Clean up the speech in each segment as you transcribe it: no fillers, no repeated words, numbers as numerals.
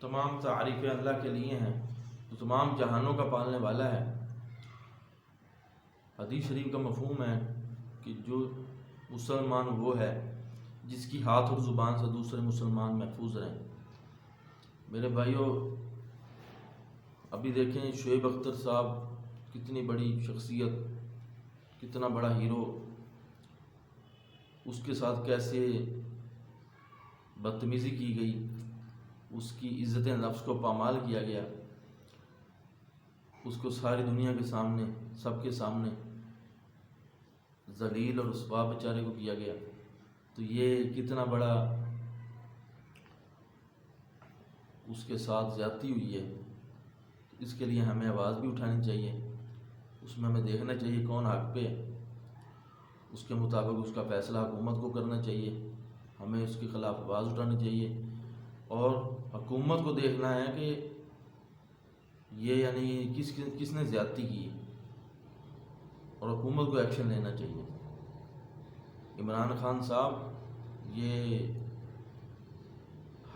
تمام تعریفیں اللہ کے لیے ہیں تو تمام جہانوں کا پالنے والا ہے۔ حدیث شریف کا مفہوم ہے کہ جو مسلمان وہ ہے جس کی ہاتھ اور زبان سے دوسرے مسلمان محفوظ رہیں۔ میرے بھائیوں، ابھی دیکھیں شعیب اختر صاحب کتنی بڑی شخصیت، کتنا بڑا ہیرو، اس کے ساتھ کیسے بدتمیزی کی گئی، اس کی عزت نفس کو پامال کیا گیا، اس کو ساری دنیا کے سامنے، سب کے سامنے ذلیل اور رسوا بیچارے کو کیا گیا۔ تو یہ کتنا بڑا اس کے ساتھ زیادتی ہوئی ہے۔ اس کے لیے ہمیں آواز بھی اٹھانی چاہیے، اس میں ہمیں دیکھنا چاہیے کون حق پہ ہے، اس کے مطابق اس کا فیصلہ حکومت کو کرنا چاہیے، ہمیں اس کے خلاف آواز اٹھانی چاہیے، اور حکومت کو دیکھنا ہے کہ یہ یعنی کس نے زیادتی کی ہے، اور حکومت کو ایکشن لینا چاہیے۔ عمران خان صاحب، یہ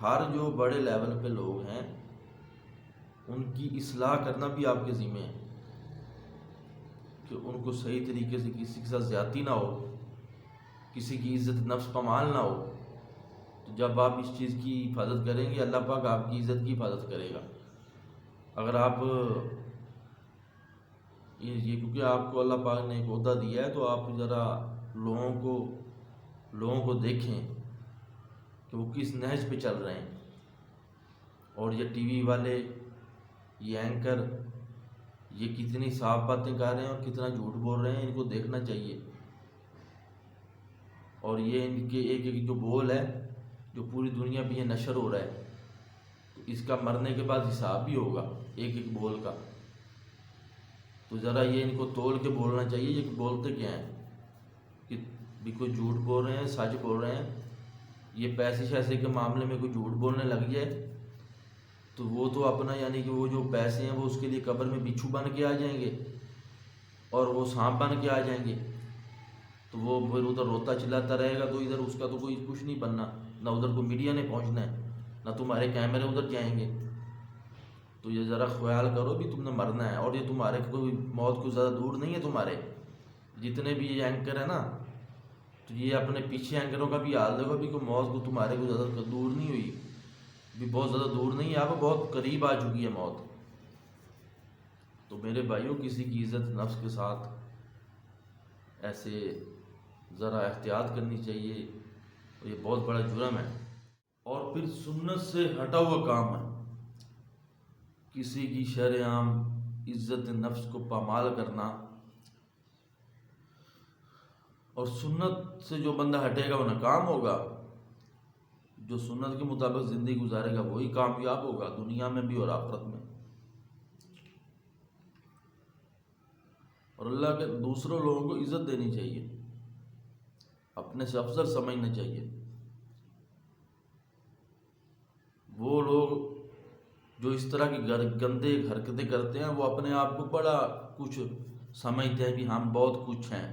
ہر جو بڑے لیول پہ لوگ ہیں ان کی اصلاح کرنا بھی آپ کے ذمہ ہے کہ ان کو صحیح طریقے سے کسی کے ساتھ زیادتی نہ ہو، کسی کی عزت نفس پامال نہ ہو۔ تو جب آپ اس چیز کی حفاظت کریں گے، اللہ پاک آپ کی عزت کی حفاظت کرے گا۔ اگر آپ یہ کیونکہ آپ کو اللہ پاک نے ایک عہدہ دیا ہے، تو آپ ذرا لوگوں کو دیکھیں کہ وہ کس نہج پہ چل رہے ہیں، اور یہ ٹی وی والے، یہ اینکر، یہ کتنی صاف باتیں کر رہے ہیں اور کتنا جھوٹ بول رہے ہیں، ان کو دیکھنا چاہیے۔ اور یہ ان کے ایک ایک جو بول ہے جو پوری دنیا پہ یہ نشر ہو رہا ہے، تو اس کا مرنے کے بعد حساب بھی ہوگا ایک ایک بول کا۔ تو ذرا یہ ان کو تول کے بولنا چاہیے، یہ بولتے کیا ہیں کہ بھی کوئی جھوٹ بول رہے ہیں، سچ بول رہے ہیں۔ یہ پیسے شیسے کے معاملے میں کوئی جھوٹ بولنے لگ جائے تو وہ تو اپنا یعنی کہ وہ جو پیسے ہیں وہ اس کے لیے قبر میں بچھو بن کے آ جائیں گے اور وہ سانپ بن کے آ جائیں گے، تو وہ پھر ادھر روتا چلاتا رہے گا، تو ادھر اس کا تو کوئی کچھ نہیں بننا، نہ ادھر کو میڈیا نے پہنچنا ہے، نہ تمہارے کیمرے ادھر جائیں گے۔ تو یہ ذرا خیال کرو بھی تم نے مرنا ہے، اور یہ تمہارے کوئی موت کو زیادہ دور نہیں ہے۔ تمہارے جتنے بھی یہ اینکر ہیں نا، تو یہ اپنے پیچھے اینکروں کا بھی حال دیکھو بھی کوئی موت کو تمہارے کو زیادہ دور نہیں ہوئی، بھی بہت زیادہ دور نہیں ہے، آپ کو بہت قریب آ چکی ہے موت۔ تو میرے بھائیوں، کسی کی عزت نفس کے ساتھ ایسے ذرا احتیاط کرنی چاہیے، اور یہ بہت بڑا جرم ہے، اور پھر سنت سے ہٹا ہوا کام ہے کسی کی شرع عام عزت نفس کو پامال کرنا۔ اور سنت سے جو بندہ ہٹے گا وہ ناکام ہوگا، جو سنت کے مطابق زندگی گزارے گا وہی کامیاب ہوگا، دنیا میں بھی اور آخرت میں۔ اور اللہ کے دوسروں لوگوں کو عزت دینی چاہیے، اپنے سے افضل سمجھنا چاہیے۔ وہ لوگ جو اس طرح کی گندے حرکتیں کرتے ہیں وہ اپنے آپ کو بڑا کچھ سمجھتے ہیں بھی ہم بہت کچھ ہیں،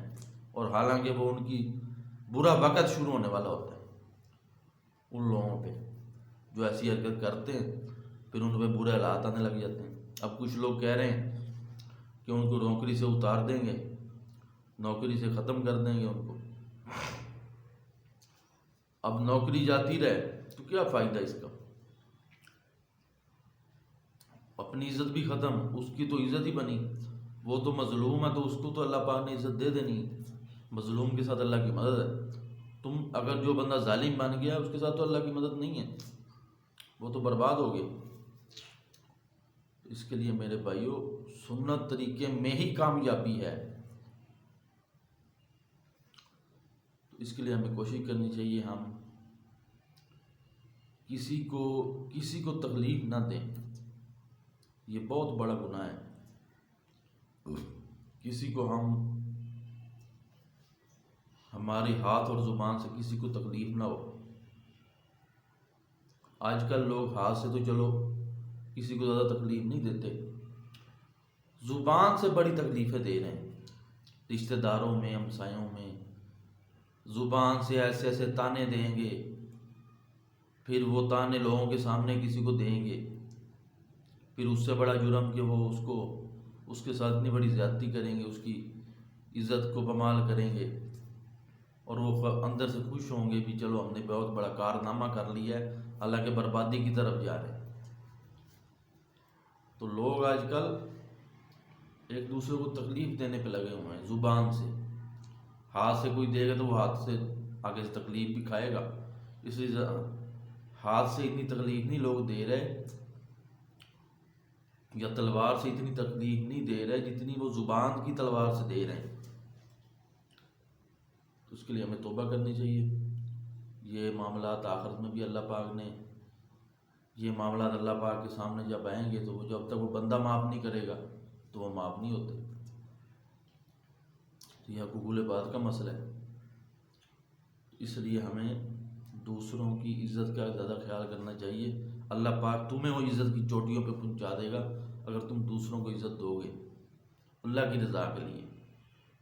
اور حالانکہ وہ ان کی برا وقت شروع ہونے والا ہوتا ہے ان لوگوں پہ جو ایسی حرکت کرتے ہیں، پھر ان پہ برے حالات آنے لگ جاتے ہیں۔ اب کچھ لوگ کہہ رہے ہیں کہ ان کو نوکری سے اتار دیں گے، نوکری سے ختم کر دیں گے ان کو۔ اب نوکری جاتی رہے تو کیا فائدہ اس کا؟ اپنی عزت بھی ختم، اس کی تو عزت ہی بنی، وہ تو مظلوم ہے تو اس کو تو اللہ پاک نے عزت دے دینی، مظلوم کے ساتھ اللہ کی مدد ہے۔ تم اگر جو بندہ ظالم بن گیا اس کے ساتھ تو اللہ کی مدد نہیں ہے، وہ تو برباد ہو گئے۔ اس کے لیے میرے بھائیوں، سنت طریقے میں ہی کامیابی ہے، تو اس کے لیے ہمیں کوشش کرنی چاہیے ہم کسی کو تکلیف نہ دیں، یہ بہت بڑا گناہ ہے۔ کسی کو ہماری ہاتھ اور زبان سے کسی کو تکلیف نہ ہو۔ آج کل لوگ ہاتھ سے تو چلو کسی کو زیادہ تکلیف نہیں دیتے، زبان سے بڑی تکلیفیں دے رہے ہیں، رشتہ داروں میں، ہمسایوں میں، زبان سے ایسے ایسے تانے دیں گے، پھر وہ تانے لوگوں کے سامنے کسی کو دیں گے، پھر اس سے بڑا جرم کہ وہ اس کے ساتھ اتنی بڑی زیادتی کریں گے، اس کی عزت کو پامال کریں گے، اور وہ اندر سے خوش ہوں گے کہ چلو ہم نے بہت بڑا کارنامہ کر لیا ہے، حالانکہ بربادی کی طرف جا رہے ہیں۔ تو لوگ آج کل ایک دوسرے کو تکلیف دینے پہ لگے ہوئے ہیں، زبان سے، ہاتھ سے کوئی دے گا تو وہ ہاتھ سے آگے سے تکلیف بھی کھائے گا، اس لیے ہاتھ سے اتنی تکلیف نہیں لوگ دے رہے، یا تلوار سے اتنی تکلیف نہیں دے رہے جتنی وہ زبان کی تلوار سے دے رہے ہیں۔ تو اس کے لیے ہمیں توبہ کرنی چاہیے۔ یہ معاملات آخرت میں بھی اللہ پاک نے، یہ معاملات اللہ پاک کے سامنے جب آئیں گے تو وہ جب تک وہ بندہ معاف نہیں کرے گا تو وہ معاف نہیں ہوتے۔ یہ حقوق العباد کا مسئلہ ہے، اس لیے ہمیں دوسروں کی عزت کا زیادہ خیال کرنا چاہیے۔ اللہ پاک تمہیں وہ عزت کی چوٹیوں پہ پہنچا دے گا اگر تم دوسروں کو عزت دو گے، اللہ کی رضا کے لیے،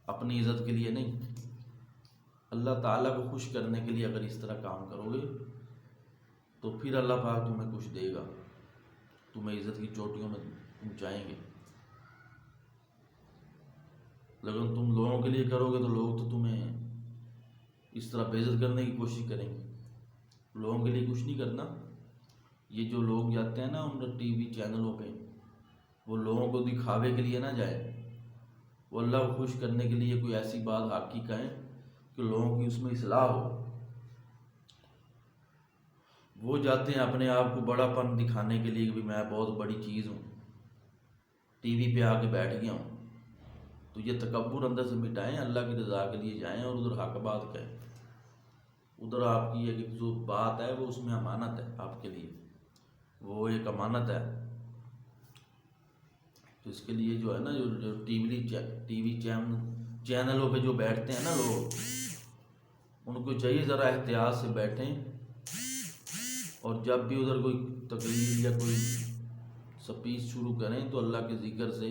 اپنی عزت کے لیے نہیں۔ اللہ تعالیٰ کو خوش کرنے کے لیے اگر اس طرح کام کرو گے تو پھر اللہ پاک تمہیں کچھ دے گا، تمہیں عزت کی چوٹیوں میں پہنچائیں گے۔ لیکن تم لوگوں کے لیے کرو گے تو لوگ تو تمہیں اس طرح بے عزت کرنے کی کوشش کریں گے۔ لوگوں کے لیے کچھ نہیں کرنا۔ یہ جو لوگ جاتے ہیں نا ان ٹی وی چینلوں پہ، وہ لوگوں کو دکھاوے کے لیے نہ جائے، وہ اللہ کو خوش کرنے کے لیے کوئی ایسی بات حق کی کہیں کہ لوگوں کی اس میں اصلاح ہو۔ وہ جاتے ہیں اپنے آپ کو بڑا پن دکھانے کے لیے کہ میں بہت بڑی چیز ہوں، ٹی وی پہ آ کے بیٹھ گیا ہوں۔ تو یہ تکبر اندر سے مٹائیں، اللہ کی رضا کے لیے جائیں اور ادھر حق بات کہیں۔ ادھر آپ کی ایک جو بات ہے وہ اس میں امانت ہے آپ کے لیے، وہ ایک امانت ہے۔ تو اس کے لیے جو ہے نا جو ٹی وی چینلوں پہ جو بیٹھتے ہیں نا لوگ، ان کو چاہیے ذرا احتیاط سے بیٹھیں، اور جب بھی ادھر کوئی تقریر یا کوئی سپیچ شروع کریں تو اللہ کے ذکر سے،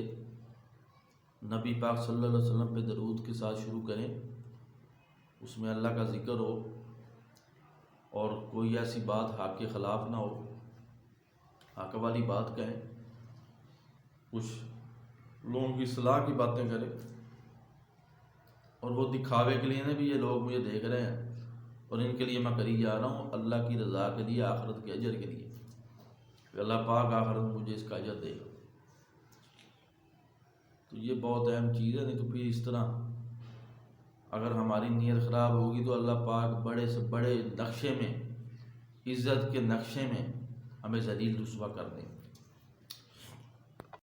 نبی پاک صلی اللہ علیہ وسلم پہ درود کے ساتھ شروع کریں، اس میں اللہ کا ذکر ہو، اور کوئی ایسی بات حق کے خلاف نہ ہو، حق والی بات کہیں، کچھ لوگوں کی اصلاح کی باتیں کریں، اور وہ دکھاوے کے لیے نہ بھی یہ لوگ مجھے دیکھ رہے ہیں اور ان کے لیے میں کری جا رہا ہوں، اللہ کی رضا کے لیے، آخرت کے اجر کے لیے، کہ اللہ پاک آخرت میں مجھے اس کا اجر دے گا۔ تو یہ بہت اہم چیز ہے، نہیں تو پھر اس طرح اگر ہماری نیت خراب ہوگی تو اللہ پاک بڑے سے بڑے نقشے میں، عزت کے نقشے میں ہمیں ذلیل رسوا کر دیں۔